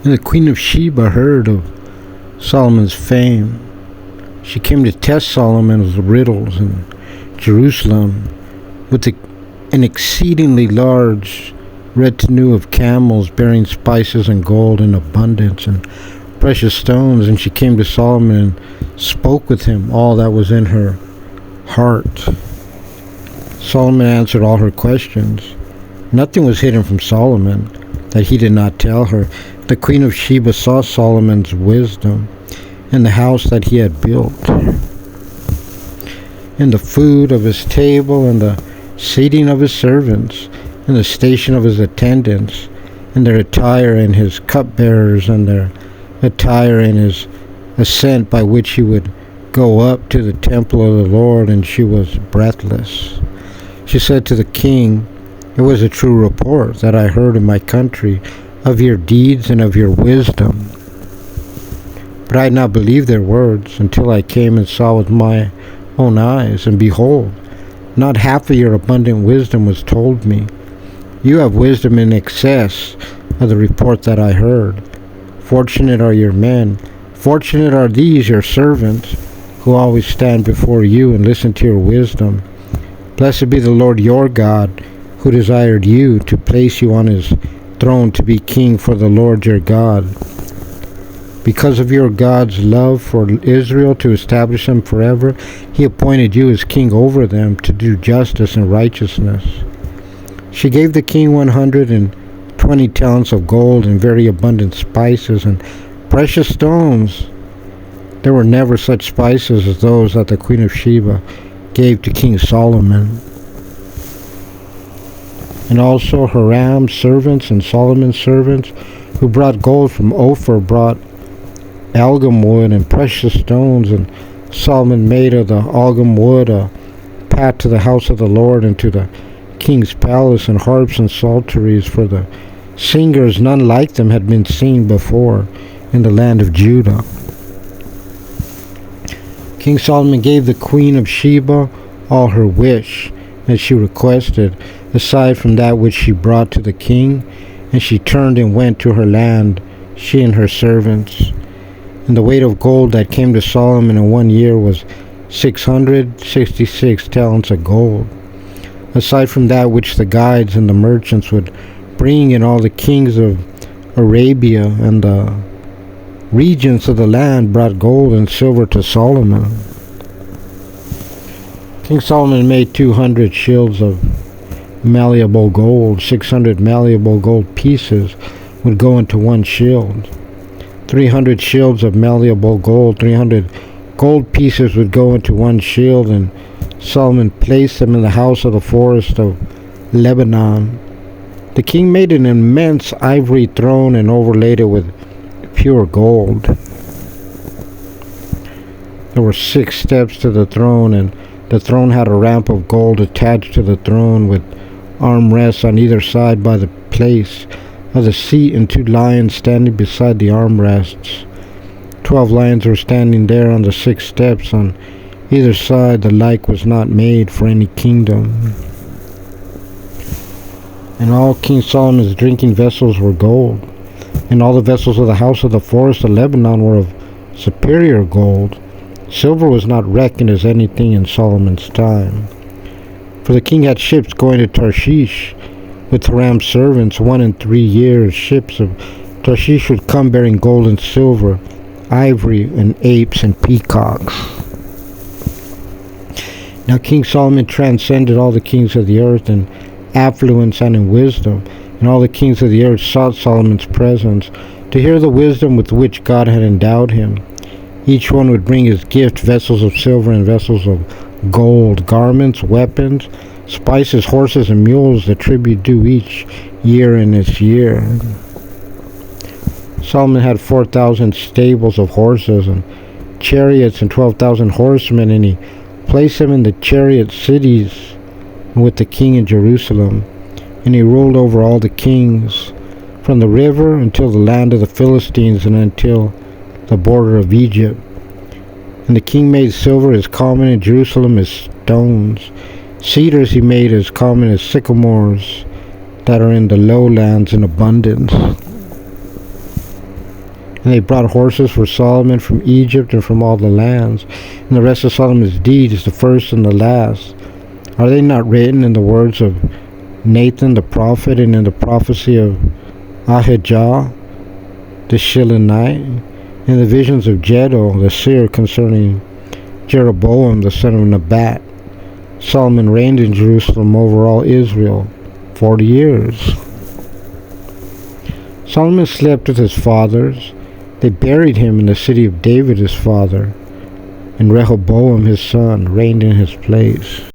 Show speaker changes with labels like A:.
A: And the Queen of Sheba heard of Solomon's fame. She came to test Solomon with riddles in Jerusalem with an exceedingly large retinue of camels bearing spices and gold in abundance and precious stones. And she came to Solomon and spoke with him all that was in her heart. Solomon answered all her questions. Nothing was hidden from Solomon that he did not tell her. The Queen of Sheba saw Solomon's wisdom in the house that he had built, in the food of his table, and the seating of his servants, and the station of his attendants, and their attire, and his cupbearers, and their attire, and his ascent by which he would go up to the temple of the Lord. And she was breathless. She said to the king, "It was a true report that I heard in my country of your deeds and of your wisdom. But I had not believed their words until I came and saw with my own eyes, and behold, not half of your abundant wisdom was told me. You have wisdom in excess of the report that I heard. Fortunate are your men, fortunate are these your servants, who always stand before you and listen to your wisdom. Blessed be the Lord your God, who desired you to place you on his throne to be king for the Lord your God. Because of your God's love for Israel, to establish them forever, he appointed you as king over them to do justice and righteousness." She gave the king 120 talents of gold and very abundant spices and precious stones. There were never such spices as those that the Queen of Sheba gave to King Solomon. And also Hiram's servants and Solomon's servants, who brought gold from Ophir, brought algum wood and precious stones, and Solomon made of the algum wood a path to the house of the Lord and to the king's palace, and harps and psalteries for the singers. None like them had been seen before in the land of Judah. King Solomon gave the Queen of Sheba all her wish as she requested, aside from that which she brought to the king, and she turned and went to her land, she and her servants. And the weight of gold that came to Solomon in 1 year was 666 talents of gold, aside from that which the guides and the merchants would bring, and all the kings of Arabia and the regents of the land brought gold and silver to Solomon. King Solomon made 200 shields of malleable gold. 600 malleable gold pieces would go into one shield. 300 shields of malleable gold, 300 gold pieces would go into one shield, and Solomon placed them in the house of the forest of Lebanon. The king made an immense ivory throne and overlaid it with pure gold. There were 6 steps to the throne, and the throne had a ramp of gold attached to the throne with armrests on either side by the place of the seat, and 2 lions standing beside the armrests. 12 lions were standing there on the 6 steps on either side. The like was not made for any kingdom. And all King Solomon's drinking vessels were gold, and all the vessels of the house of the forest of Lebanon were of superior gold. Silver was not reckoned as anything in Solomon's time. For the king had ships going to Tarshish with Hiram's servants. 1 in 3 years ships of Tarshish would come bearing gold and silver, ivory and apes and peacocks. Now King Solomon transcended all the kings of the earth in affluence and in wisdom, and all the kings of the earth sought Solomon's presence to hear the wisdom with which God had endowed him. Each one would bring his gift, vessels of silver and vessels of gold, garments, weapons, spices, horses, and mules, the tribute due each year in its year. Solomon had 4,000 stables of horses and chariots and 12,000 horsemen, and he placed them in the chariot cities with the king in Jerusalem. And he ruled over all the kings from the river until the land of the Philistines and until the border of Egypt. And the king made silver as common in Jerusalem as stones. Cedars he made as common as sycamores that are in the lowlands in abundance. And they brought horses for Solomon from Egypt and from all the lands. And the rest of Solomon's deeds, the first and the last, are they not written in the words of Nathan the prophet, and in the prophecy of Ahijah the Shilonite, in the visions of Jedo the seer concerning Jeroboam the son of Nebat? Solomon reigned in Jerusalem over all Israel 40 years. Solomon slept with his fathers. They buried him in the city of David his father, and Rehoboam his son reigned in his place.